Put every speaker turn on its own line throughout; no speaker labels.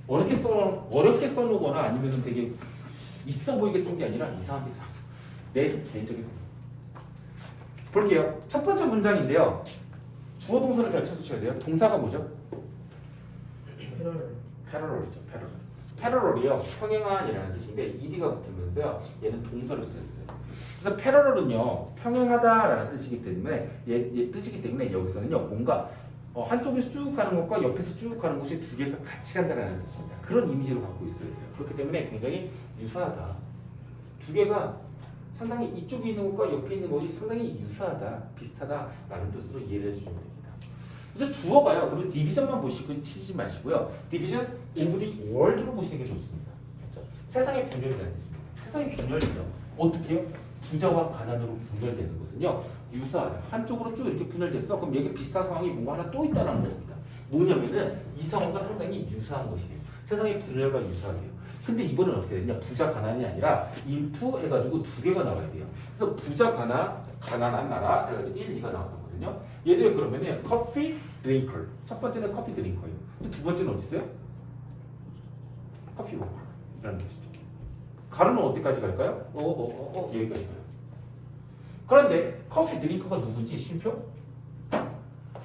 어렵게 써놓거나 아니면 되게 있어 보이게 쓴 게 아니라 이상하게 써서 내 개인적인 생각. 볼게요. 첫 번째 문장인데요. 주어 동사를 잘 찾으셔야 돼요. 동사가 뭐죠? 패러럴이죠. 패러럴이요. 평행한이라는 뜻인데 ed가 붙으면서요. 얘는 동사로 쓰였어요. 그래서 패러럴은요. 평행하다라는 뜻이기 때문에 뜻이기 때문에 여기서는요. 뭔가 한쪽에서 쭉 가는 것과 옆에서 쭉 가는 것이 두 개가 같이 간다라는 뜻입니다. 그런 이미지를 갖고 있어야 돼요. 그렇기 때문에 굉장히 유사하다. 두 개가 상당히 이쪽에 있는 것과 옆에 있는 것이 상당히 유사하다, 비슷하다라는 뜻으로 이해를 해주시면 됩니다. 그래서 주어가요. 그리고 디비전만 보시고 치지 마시고요. 디비전 오브 디 월드로 보시는 게 좋습니다. 그렇죠? 세상의 분열이라는 뜻입니다. 세상의 분열은요. 어떻게 해요? 부자와 가난으로 분열되는 것은요. 유사하다. 한쪽으로 쭉 이렇게 분열됐어. 그럼 여기 비슷한 상황이 뭔가 하나 또 있다는 겁니다. 뭐냐면은 이 상황과 상당히 유사한 것이에요. 세상의 분열과 유사하게요. 근데 이번엔 어떻게 됐냐? 부자 가난이 아니라 인투 해가지고 두 개가 나와야 돼요. 그래서 부자 가난한 나라 해가지고 1, 2가 나왔었거든요. 얘들 그러면은 커피 드링커. 첫 번째는 커피 드링커예요. 근데 두 번째는 어디 있어요? 커피 워커라는 뜻이죠. 가루는 어디까지 갈까요? 여기까지 가요. 그런데 커피 드링커가 누군지 쉼표?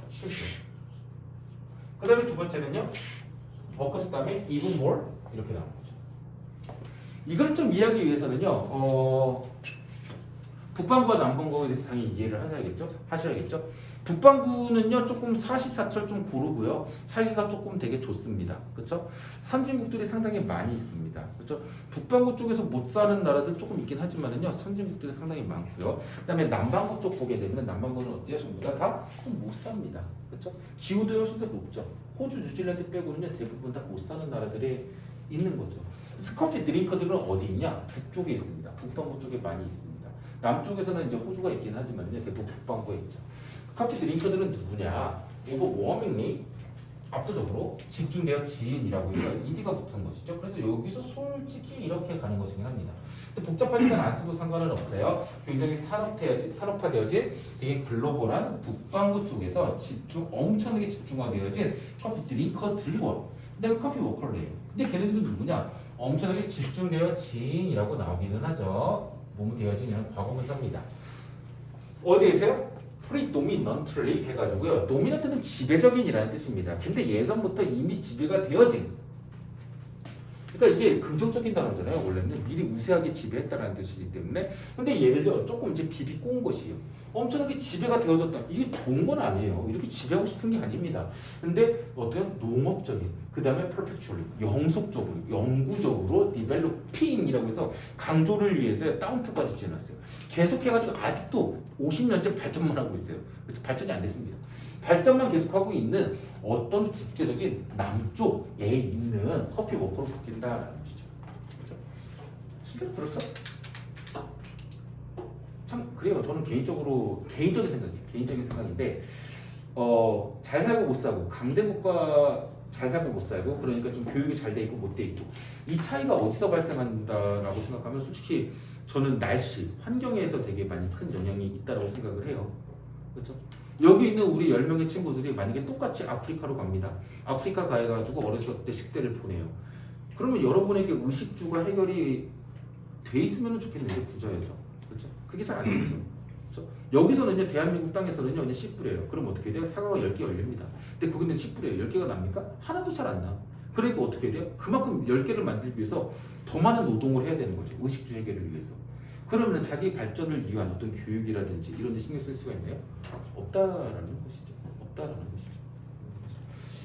쉼표. 그 다음에 두 번째는요. 워커스 다음에 even more 이렇게 나오는 거죠. 이걸 좀 이해하기 위해서는요. 북반구와 남반구에 대해서 당연히 이해를 하셔야겠죠. 북반구는요 조금 사시사철 좀 고르고요. 살기가 조금 되게 좋습니다. 그렇죠? 선진국들이 상당히 많이 있습니다. 그렇죠? 북반구 쪽에서 못 사는 나라들 조금 있긴 하지만은요 선진국들이 상당히 많고요. 그다음에 남반구 쪽 보게 되면 남반구는 어때요? 전부 다 좀 못 삽니다. 그렇죠? 기후도 훨씬 더 높죠. 호주, 뉴질랜드 빼고는요 대부분 다 못 사는 나라들이 있는 거죠. 그래서 커피 드링커들은 어디 있냐? 북쪽에 있습니다. 북반구 쪽에 많이 있습니다. 남쪽에서는 이제 호주가 있긴 하지만요 대부분 북반구에 있죠. 커피 드링커들은 누구냐? 오버워밍리 압도적으로 집중되어 지은이라고 해서 ed가 붙은 것이죠. 그래서 여기서 솔직히 이렇게 가는 것이긴 합니다. 근데 복잡하니까 안 써도 상관은 없어요. 굉장히 산업화되어진 되게 글로벌한 북반구 쪽에서 엄청나게 집중화되어진 커피 드링커들과 그다음에 커피 워커래요. 근데 걔네들은 누구냐? 엄청나게 집중되어 지인이라고 나오기는 하죠. 몸 되어진이라는 과거분사입니다. 어디에서요? 프리도미넌트리 해가지고요. 도미넌트는 지배적인이라는 뜻입니다. 근데 예전부터 이미 지배가 되어진. 그러니까 이게 긍정적인 단어잖아요. 원래는 미리 우세하게 지배했다는 뜻이기 때문에. 근데 얘를요 조금 이제 비비꼰 것이에요. 엄청나게 지배가 되어졌다. 이게 좋은 건 아니에요. 이렇게 지배하고 싶은 게 아닙니다. 근데 어떤 농업적인, 그 다음에 perpetually, 영속적으로, 영구적으로 developing이라고 해서 강조를 위해서 따옴표까지 지어놨어요. 계속해가지고 아직도 50년째 발전만 하고 있어요. 그래서 발전이 안 됐습니다. 발전만 계속하고 있는 어떤 국제적인 남쪽에 있는 커피 워커로 바뀐다라는 뜻이죠. 그렇죠? 그렇죠? 참 그래요. 저는 개인적인 생각인데 잘 살고 못 살고 강대국가 잘 살고 못 살고 그러니까 좀 교육이 잘 돼 있고 못 돼 있고 이 차이가 어디서 발생한다라고 생각하면 솔직히 저는 날씨, 환경에서 되게 많이 큰 영향이 있다고 생각을 해요. 그렇죠? 여기 있는 우리 10명의 친구들이 만약에 똑같이 아프리카로 갑니다. 아프리카 가가지고 어렸을 때 식대를 보내요. 그러면 여러분에게 의식주가 해결이 돼 있으면 좋겠는데 부자에서. 그렇죠? 그게 잘 안 되죠. 그렇죠? 여기서는요 대한민국 땅에서는요 그냥 10불이에요. 그럼 어떻게 돼요? 사과가 10개 열립니다. 근데 거기는 10불이에요. 10개가 납니까? 하나도 잘 안 나. 그러니까 어떻게 돼요? 그만큼 10개를 만들기 위해서 더 많은 노동을 해야 되는 거죠. 의식주 해결을 위해서. 그러면 자기 발전을 위한 어떤 교육이라든지 이런 데 신경 쓸 수가 있나요? 없다라는 것이죠. 없다라는 것이죠.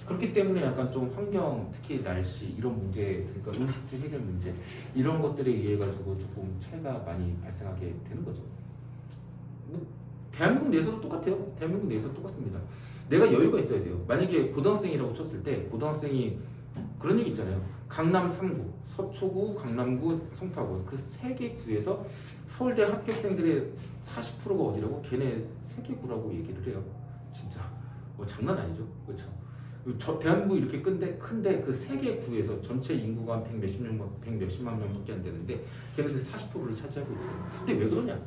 그렇기 때문에 약간 좀 환경, 특히 날씨 이런 문제, 그러니까 의식주 해결 문제 이런 것들에 의해 가지고 조금 차이가 많이 발생하게 되는 거죠. 대한민국 내에서도 똑같아요. 대한민국 내에서 똑같습니다. 내가 여유가 있어야 돼요. 만약에 고등학생이라고 쳤을 때 고등학생이 그런 얘기 있잖아요. 강남 3구, 서초구, 강남구, 송파구 그 세 개 구에서 서울대 합격생들의 40%가 어디라고? 걔네 세 개 구라고 얘기를 해요. 진짜 장난 아니죠, 그렇죠? 대한민국 이렇게 큰데 그 세 개 구에서 전체 인구가 한 100몇십만 명밖에 안 되는데 걔네들 40%를 차지하고 있어요. 근데 왜 그러냐?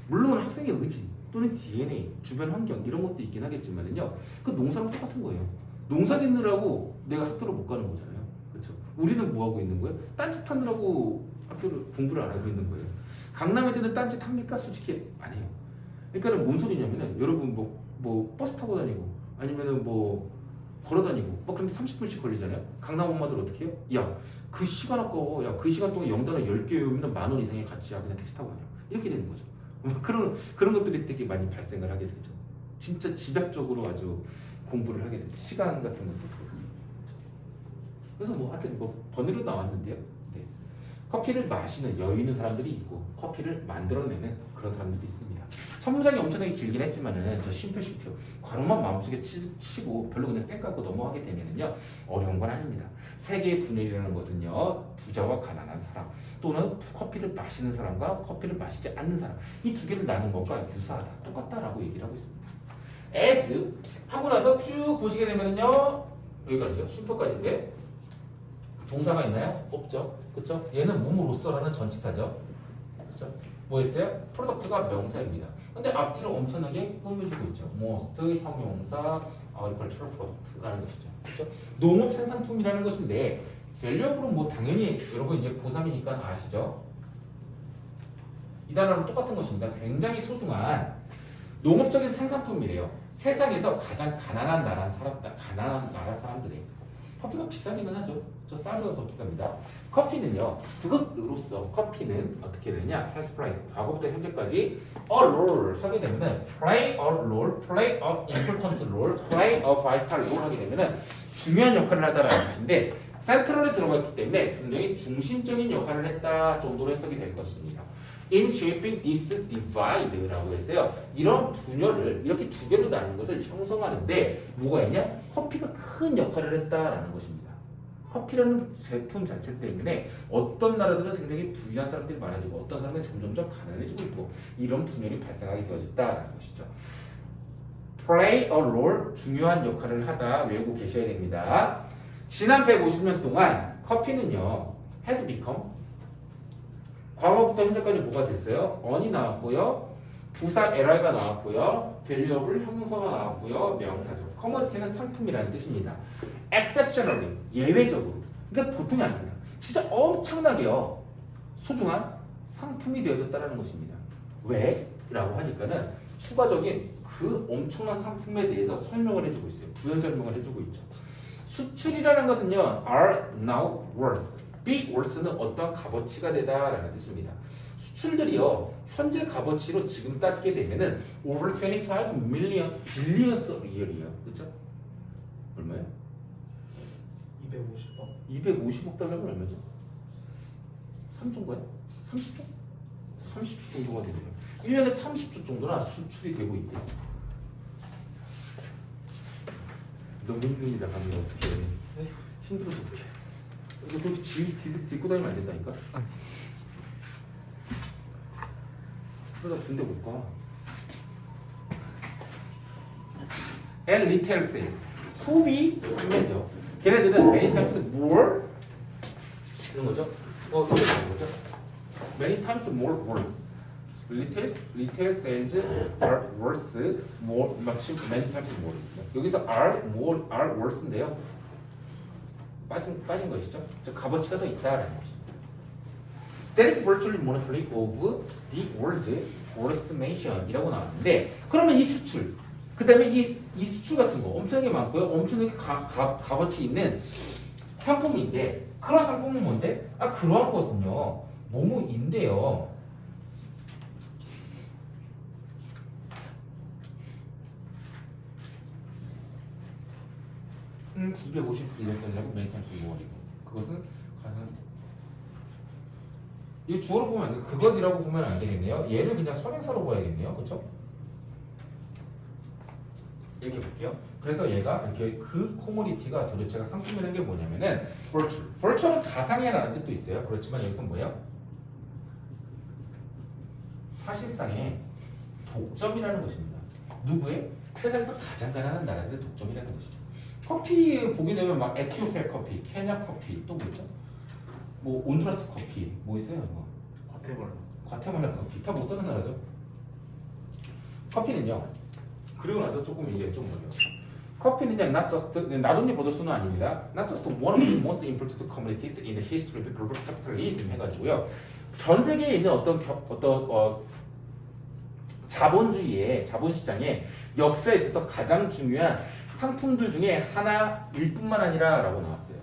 물론 학생의 의지 또는 DNA, 주변 환경 이런 것도 있긴 하겠지만은요, 그 농사랑 똑같은 거예요. 농사 짓느라고 내가 학교를 못 가는 거잖아요. 그렇죠? 우리는 뭐 하고 있는 거예요? 딴짓하느라고 학교를 공부를 안 하고 있는 거예요. 강남 애들은 딴짓 합니까? 솔직히 안 해요. 그러니까는 뭔 소리냐면은 여러분 뭐 버스 타고 다니고 아니면은 뭐 걸어 다니고 뭐 그런데 30분씩 걸리잖아요. 강남 엄마들 어떻게 해요? 야, 그 시간 아까워. 야, 그 시간 동안 영단어 10개 외우면 10,000원 이상의 가치야. 그냥 택시 타고 다녀. 이렇게 되는 거죠. 그런 것들이 되게 많이 발생을 하게 되죠. 진짜 집약적으로 아주 공부를 하게 되죠. 시간 같은 것도 그렇고. 그래서 뭐 하여튼 뭐 번외로 나왔는데요. 네. 커피를 마시는 여유 있는 사람들이 있고 커피를 만들어내는 그런 사람들도 있습니다. 첫 문장이 엄청나게 길긴 했지만은 저 심표 괄호만 마음속에 치고 별로 그냥 쌩 갖고 넘어가게 되면은요 어려운 건 아닙니다. 세계의 분열이라는 것은요 부자와 가난한 사람 또는 커피를 마시는 사람과 커피를 마시지 않는 사람 이 두 개를 나눈 것과 유사하다 똑같다라고 얘기를 하고 있습니다. as 하고 나서 쭉 보시게 되면은요 여기까지죠. 심표까지인데 동사가 있나요? 없죠. 그렇죠? 얘는 몸으로써라는 전치사죠. 그렇죠? 뭐였어요? 프로덕트가 명사입니다. 근데 앞뒤를 엄청나게 꾸며주고 있죠. most 형용사 agricultural product라는 것이죠. 그렇죠? 농업 생산품이라는 것인데 valuable은 뭐 당연히 여러분 이제 고3이니까 아시죠? 이 단어랑 똑같은 것입니다. 굉장히 소중한 농업적인 생산품이래요. 세상에서 가장 가난한 나라 사람들이에요. 커피가 비싸기는 하죠. 저 쌀보다 더 비쌉니다. 커피는요. 그것으로서 커피는 어떻게 되냐? has played 과거부터 현재까지 a role 하게 되면은 play a role, play a important role, play a vital role 하게 되면은 중요한 역할을 하다라는 것인데 센트럴에 들어가 있기 때문에 굉장히 중심적인 역할을 했다 정도로 해석이 될 것입니다. In shaping this divide라고 해서요. 이런 분열을 이렇게 두 개로 나눈 것을 형성하는데 뭐가 있냐? 커피가 큰 역할을 했다라는 것입니다. 커피라는 제품 자체 때문에 어떤 나라들은 굉장히 부유한 사람들이 많아지고 어떤 사람들은 점점점 가난해지고 있고 이런 분열이 발생하게 되어졌다라는 것이죠. Play a role 중요한 역할을 하다 외우고 계셔야 됩니다. 지난 150년 동안 커피는요. has become 과거부터 현재까지 뭐가 됐어요? on이 나왔고요. 부사 LI가 나왔고요. valuable 형용사가 나왔고요. 명사죠. commodity는 상품이라는 뜻입니다. exceptionally 예외적으로 그러니까 보통이 아닙니다. 진짜 엄청나게요. 소중한 상품이 되어졌다는 것입니다. 왜? 라고 하니까는 추가적인 그 엄청난 상품에 대해서 설명을 해주고 있어요. 부연 설명을 해주고 있죠. 수출이라는 것은요. are now worth be worth는 어떤 값어치가 되다라는 뜻입니다. 수출들이요. 현재 값어치로 지금 따지게 되면은 over 25 million billions of year이에요. 그렇죠? 얼마예요?
250억.
250억 달러면 얼마죠? 3조인가요? 30조? 30조 정도가 되죠. 1년에 30조 정도나 수출이 되고 있대요. 너무 힘듭니다. 감이 어떻게 해야 힘들어서 어떻게 해. 이거 그렇게 딛고 다니면 안 된다니까? 그러다 군대 못 가. And retail sale. 소비 판매죠. 걔네들은 many times more 이런 거죠. 이거 이런 거죠. Many times more words. Retail sales are worth more, many times more. 여기서 are more, are worth인데요. 빠진 것이죠. 저 값어치가 더 있다라는 것입니다. That is virtually monopoly of the world's forest nation이라고 나왔는데 그러면 이 수출, 그 다음에 이 수출 같은 거 엄청나게 많고요. 엄청나게 값어치 있는 상품인데 그런 상품은 뭔데? 그러한 것은요. 뭐뭐인데요. $251 many times more이고 그것은 가능한 이 주어로 보면 안 돼. 그것이라고 보면 안 되겠네요. 얘를 그냥 선행사로 봐야겠네요. 그렇죠? 이렇게 볼게요. 그래서 얘가 이렇게 그 코모디티가 도대체가 상품이라는 게 뭐냐면은 virtual은 가상이라는 뜻도 있어요. 그렇지만 여기서 뭐예요? 사실상의 독점이라는 것입니다. 누구의? 세상에서 가장 가난한 나라들의 독점이라는 것이죠. 커피 보게 되면 막 에티오피아 커피, 케냐 커피 또 뭐 있죠? 뭐 온두라스 커피 뭐 있어요? 뭐 과테말라 커피 다 못 사는 나라죠. 커피는요. 그리고 나서 조금 이게 좀 어려워. 커피는요, not just, not only 버더스는 아닙니다. Not just one of the most important commodities in the history of global capitalism 해가지고요. 전 세계에 있는 자본주의의 자본시장의 역사에 있어서 가장 중요한 상품들 중에 하나일 뿐만 아니라 라고 나왔어요.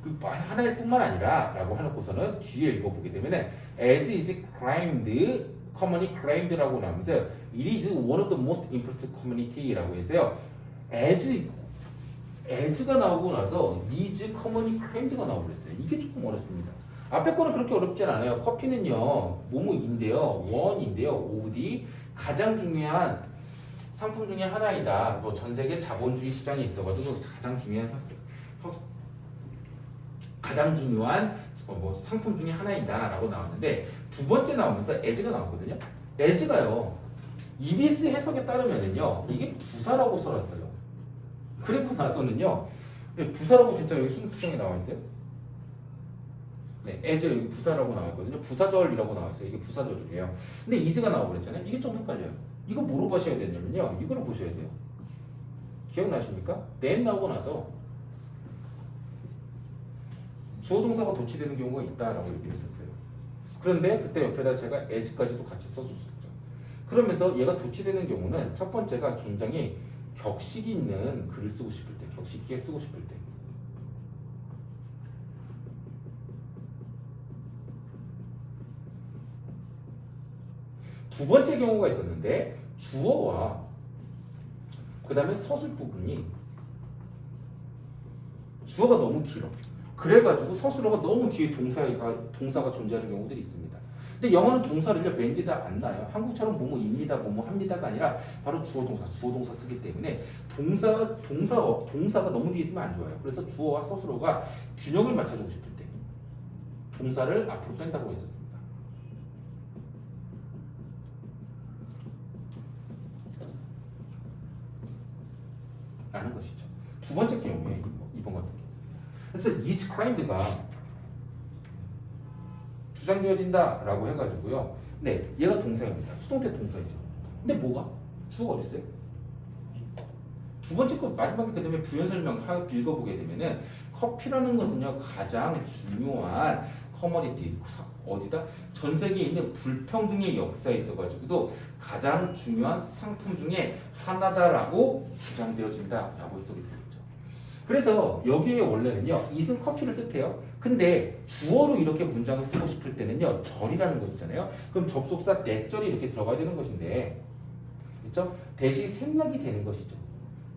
그 하나일 뿐만 아니라 라고 해놓고서는 뒤에 읽어보게 되면은 as is claimed, commonly claimed라고 나오면서 it is one of the most important commodity라고 해서요. as가 나오고 나서 is commonly claimed가 나오고 그랬어요. 이게 조금 어렵습니다. 앞에 거는 그렇게 어렵진 않아요. 커피는요, 뭐뭐인데요, 원인데요, OD 가장 중요한 상품 중에 하나이다. 뭐 전 세계 자본주의 시장에 있어가지고 가장 중요한 뭐 상품 중에 하나이다라고 나왔는데 두 번째 나오면서 as가 나왔거든요. as가요, EBS 해석에 따르면은요, 이게 부사라고 써놨어요. 그리고 나서는요, 부사라고 진짜 여기 순투정에 나와 있어요. 네, as 여기 부사라고 나왔거든요. 부사절이라고 나와 있어요. 이게 부사절이래요. 근데 is가 나오고 그랬잖아요. 이게 좀 헷갈려요. 이거 뭐로 보셔야 되냐면요, 이거를 보셔야 돼요. 기억나십니까? then 나오고 나서 주어 동사가 도치되는 경우가 있다라고 얘기를 했었어요. 그런데 그때 옆에다 제가 as까지도 같이 써줬었죠. 그러면서 얘가 도치되는 경우는 첫 번째가 굉장히 격식 있는 글을 쓰고 싶을 때, 격식 있게 쓰고 싶을 때. 두 번째 경우가 있었는데 주어와 그 다음에 서술 부분이 주어가 너무 길어. 그래가지고 서술어가 너무 뒤에 동사가 존재하는 경우들이 있습니다. 근데 영어는 동사를요, 맨디다 안 나요. 한국처럼 뭐뭐입니다, 뭐뭐 합니다가 아니라 바로 주어 동사 쓰기 때문에 동사가 너무 뒤에 있으면 안 좋아요. 그래서 주어와 서술어가 균형을 맞춰주고 싶을 때 동사를 앞으로 뺀다고 했었습니다. 라는 것이죠. 두 번째 경우에 이번 같은 경우. 그래서 is claimed가 주장되어진다라고 해가지고요. 네, 얘가 동사입니다. 수동태 동사이죠. 근데 뭐가? 주어가 어딨어요? 두 번째 거 마지막에 그 다음에 부연 설명 읽어보게 되면은 커피라는 것은요, 가장 중요한 커머디티, 어디다? 전 세계에 있는 불평등의 역사에 있어가지고도 가장 중요한 상품 중에 하나다라고 주장되어진다라고 해석이 되겠죠. 그래서 여기에 원래는요, it은 커피를 뜻해요. 근데 주어로 이렇게 문장을 쓰고 싶을 때는요, 절이라는 것이잖아요. 그럼 접속사 내절이 이렇게 들어가야 되는 것인데, 그렇죠? 대신 생략이 되는 것이죠.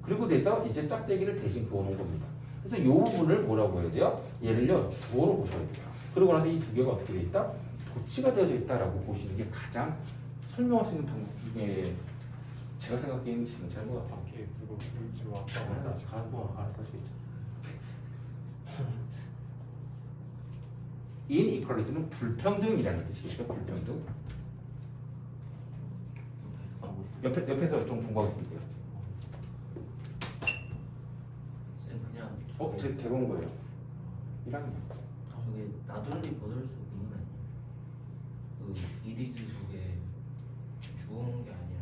그리고 돼서 이제 짝대기를 대신 그어놓은 겁니다. 그래서 이 부분을 뭐라고 해야 돼요? 얘를요, 주어로 보셔야 돼요. 그러고 나서 이 두 개가 어떻게 돼 있다? 도치가 되어져 있다라고 보시는 게 가장 설명할 수 있는 방법 중에 제가 생각하기에는 지금 잘못 같아요.
밖에 두고 불지 왔다고
가서 알아서 하시겠죠. inequality는 불평등이라는 뜻이겠죠. 불평등. 옆에서 좀 공부하고 있을게요.
그냥
제 대본 거예요. 1학년.
저게 나돌리 버들 수 있는 거 아니에요? 그 이리즈 속에 주어온 게 아니라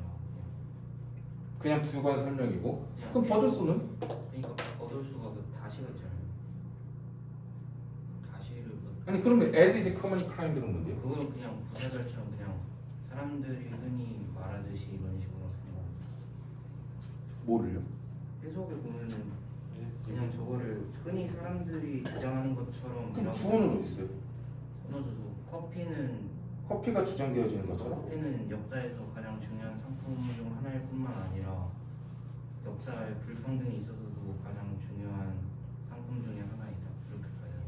그냥 부관 설명이고.
그냥
그럼 버들 수는?
그러니까 버들 수가 그 다시가 있잖아요. 다시를
아니 그러면 as is commonly claimed는 뭔데요?
그거는 그냥 부사절처럼 그냥 사람들이 흔히 말하듯이 이런 식으로 쓴 거.
뭐를요?
해석에 보면은 그냥 저거를 흔히 사람들이 주장하는 것처럼
그럼 주어는 어디 있어요?
끊어져서
커피가 주장되어지는 것처럼?
커피는 역사에서 가장 중요한 상품 중 하나일 뿐만 아니라 역사에 불평등이 있어서도 가장 중요한 상품 중에 하나이다. 그렇게 봐요.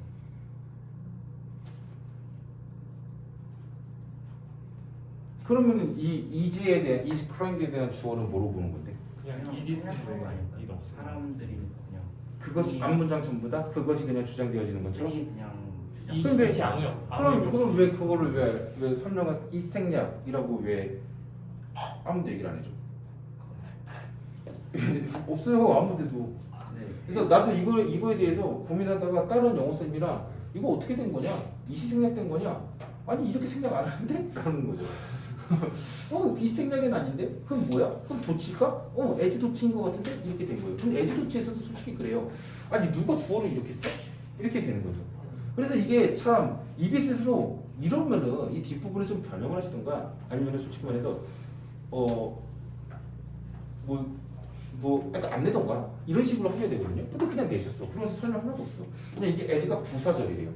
그러면은 이 is에 대한 is claimed에 대한 주어는 뭐로 보는 건데?
그냥 이리
생각한 거 아닐까?
이동
사람들이 그냥
그것이 앞문장 전부 다 그것이 그냥 주장되어지는 것처럼?
흔히 그냥 주장.
이
근데
양요.
그럼 왜 그거를 왜 설명한 이 생략이라고 왜 아무도 얘기를 안 해줘? 없어요 아무데도.
네.
그래서 나도 이거에 대해서 고민하다가 다른 영어 쌤이랑 이거 어떻게 된 거냐? 이시 생략된 거냐? 아니 이렇게 생략 안 하는데? 라는 거죠. 이 생각은 아닌데? 그럼 뭐야? 그럼 도치가? 에즈 도치인 것 같은데? 이렇게 된 거예요. 근데 에즈 도치에서도 솔직히 그래요. 아니 누가 주어를 이렇게 써? 이렇게 되는 거죠. 그래서 이게 참 EBS에서도 이러면은 이 뒷부분에 좀 변형을 하시던가 아니면 솔직히 말해서 약간 안 내던가 이런 식으로 하셔야 되거든요. 근데 그냥 내셨어. 그러면서 설명 하나도 없어. 그냥 이게 에즈가 부사절이래요.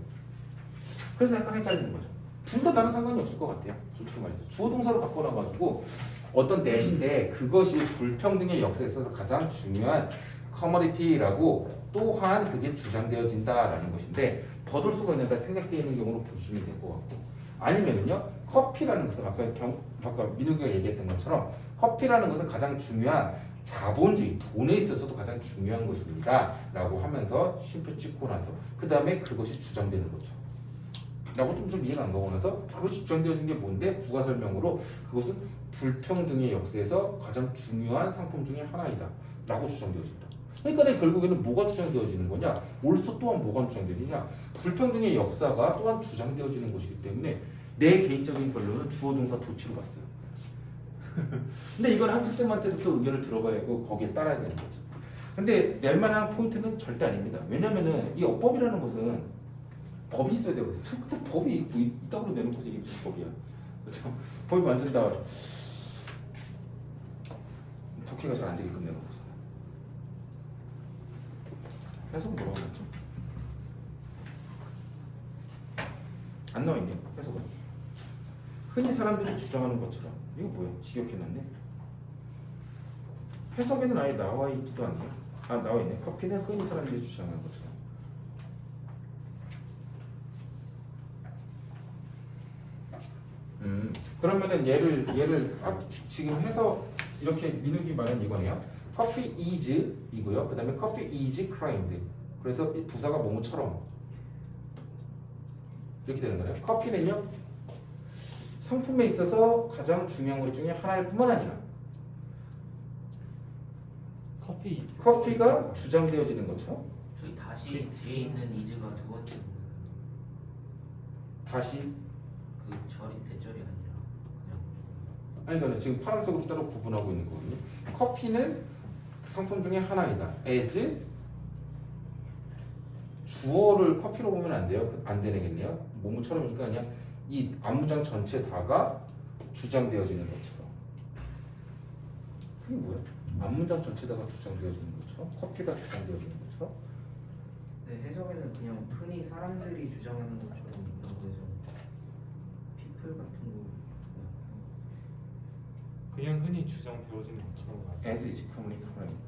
그래서 약간 헷갈리는 거죠. 둘 다 나는 상관이 없을 것 같아요. 솔직히 말해서 주어 동사로 바꿔놔가지고 어떤 넷인데 그것이 불평등의 역사에 있어서 가장 중요한 커머디티라고 또한 그게 주장되어진다라는 것인데 더돌 수가 있는데 생략되어 있는 경우로 보시면 될 것 같고 아니면은요 커피라는 것은 아까 민욱이가 얘기했던 것처럼 커피라는 것은 가장 중요한 자본주의 돈에 있어서도 가장 중요한 것입니다 라고 하면서 쉼표 찍고 나서 그 다음에 그것이 주장되는 거죠 라고 좀 이해가 안 가고 나서 그것이 주장되어진 게 뭔데 부가 설명으로 그것은 불평등의 역사에서 가장 중요한 상품 중에 하나이다 라고 주장되어진다. 그러니까 결국에는 뭐가 주장되어지는 거냐? 옳소 또한 뭐가 주장되느냐? 불평등의 역사가 또한 주장되어지는 것이기 때문에 내 개인적인 결론은 주어 동사 도치로 갔어요. 근데 이건 학부쌤한테도 또 의견을 들어봐야 하고 거기에 따라야 되는 거죠. 근데 낼 만한 포인트는 절대 아닙니다. 왜냐면은 이 어법이라는 것은 법이 있어야 되거든요. 또 법이 이따구로 내놓고서 이게 무슨 법이야? 그렇죠? 법이 완전 다 독해가 잘 안 되게끔 내놓고서 해석은 뭐라고 했죠? 안 나와 있네요. 해석은 흔히 사람들이 주장하는 것처럼 이거 뭐야? 직역해놨네. 해석에는 아예 나와 있지도 않네. 나와 있네. 커피는 흔히 사람들이 주장하는 것처럼. 그러면은 얘를 지금 해서 이렇게 민욱이 말한 이거네요. 커피 is 이고요. 그다음에 커피 is crimed. 그래서 이 부사가 뭐뭐처럼 이렇게 되는 거예요. 커피는요 상품에 있어서 가장 중요한 것 중에 하나일 뿐만 아니라 커피가 주장되어지는 것처럼
저희 다시 뒤에 있는 이즈가 두 번째
다시
그 절이 대절이 아니라 그냥
아니 그러니까 지금 파란색으로 따로 구분하고 있는 거거든요. 커피는 상품 중에 하나이다. as 주어를 커피로 보면 안 돼요. 안 되겠네요. 뭐뭐처럼이니까 그냥 이 앞문장 전체 다가 주장되어지는 것처럼. 그게 뭐야? 앞문장 전체다가 주장되어지는 것처럼 커피가 주장되어지는 것처럼.
네, 해석에는 그냥 흔히 사람들이 주장하는 것처럼 이런 거죠. 피플 같은 거
그냥 흔히 주장되어지는 것처럼 말해요.
as is commonly claimed.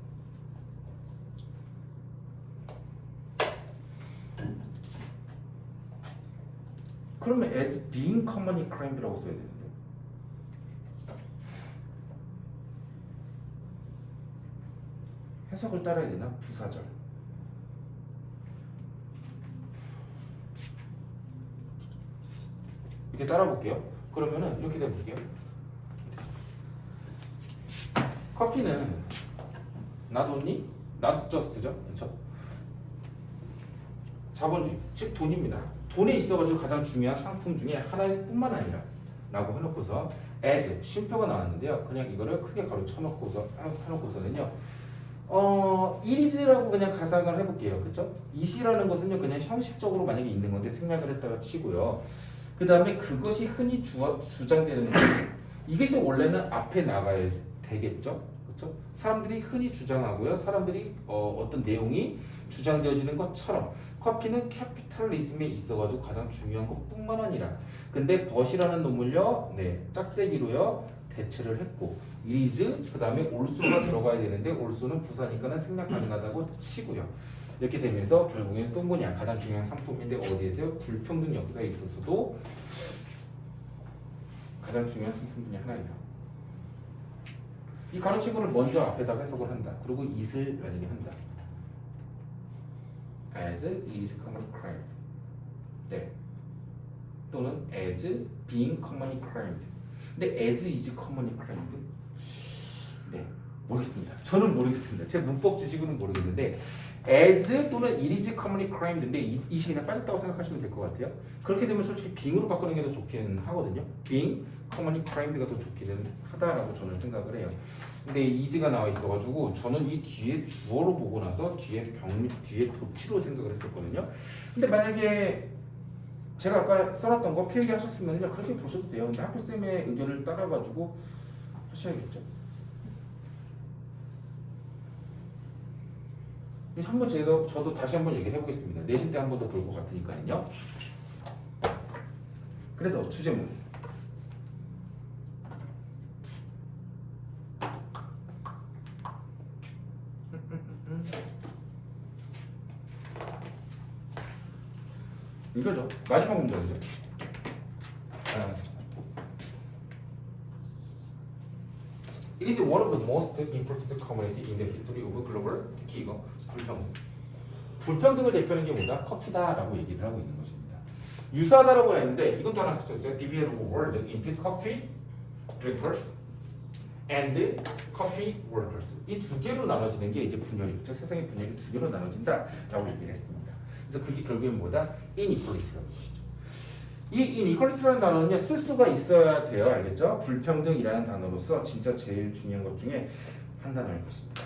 그러면 as being commonly claimed라고 써야 되는데 해석을 따라야 되나? 부사절 이렇게 따라 볼게요. 그러면은 이렇게 돼 볼게요. 커피는 not only, not just죠, 그렇죠? 자본주의, 즉 돈입니다. 돈에 있어가지고 가장 중요한 상품 중에 하나일 뿐만 아니라 라고 해놓고서 as 쉼표가 나왔는데요. 그냥 이거를 크게 가로 쳐놓고서는요. it is라고 그냥 가상을 해볼게요. 그쵸? it이라는 것은요 그냥 형식적으로 만약에 있는 건데 생략을 했다가 치고요. 그 다음에 그것이 흔히 주장되는 것 이것이 원래는 앞에 나가야 되겠죠. 그렇죠? 사람들이 흔히 주장하고요. 사람들이 어떤 내용이 주장되어지는 것처럼 커피는 캐피탈리즘에 있어가지고 가장 중요한 것뿐만 아니라 근데 벗이라는 놈을요 짝대기로요 대체를 했고 is 그 다음에 올소가 들어가야 되는데 올소는 부사니까는 생략 가능하다고 치고요. 이렇게 되면서 결국에는 또 뭐냐 가장 중요한 상품인데 어디에서요? 불평등 역사에 있어서도 가장 중요한 상품 중에 하나이다. 이 가로친 거를 먼저 앞에다가 해석을 한다. 그리고 it을 만약에 한다. as is commonly claimed. 네. 또는 as being commonly claimed. 근데 as is commonly claimed. 네. 모르겠습니다. 저는 모르겠습니다. 제 문법 지식으로는 모르겠는데 as 또는 it is commonly claimed인데 이 식이 그냥 빠졌다고 생각하시면 될 것 같아요. 그렇게 되면 솔직히 being으로 바꾸는 게 더 좋기는 하거든요. being commonly claimed가 더 좋기는 하다라고 저는 생각을 해요. 근데 is가 나와 있어가지고 저는 이 뒤에 주어로 보고 나서 뒤에 뒤에 도치로 생각을 했었거든요. 근데 만약에 제가 아까 써놨던 거 필기 하셨으면요 그렇게 보셔도 돼요. 근데 학부쌤의 의견을 따라가지고 하셔야겠죠. 한번 저도 다시 한번 얘기를 해보겠습니다. 내신 때 한 번 더 볼 것 같으니까요. 그래서 주제문 이거죠. 마지막 문제죠. It is one of the most important community in the history of global. 특히 이거 불평등. 불평등을 대표하는 게 뭐다? 커피다라고 얘기를 하고 있는 것입니다. 유사하다라고 했는데 이것도 하나 썼어요. Divide the world into coffee drinkers and coffee workers. 이 두 개로 나눠지는 게 이제 분열이, 세상의 분열이 두 개로 나눠진다라고 얘기를 했습니다. 그래서 그게 결국엔 뭐다? inequality라는 것이죠. 이 inequality라는 단어는요 쓸 수가 있어야 돼요. 알겠죠? 불평등이라는 단어로서 진짜 제일 중요한 것 중에 한 단어일 것입니다.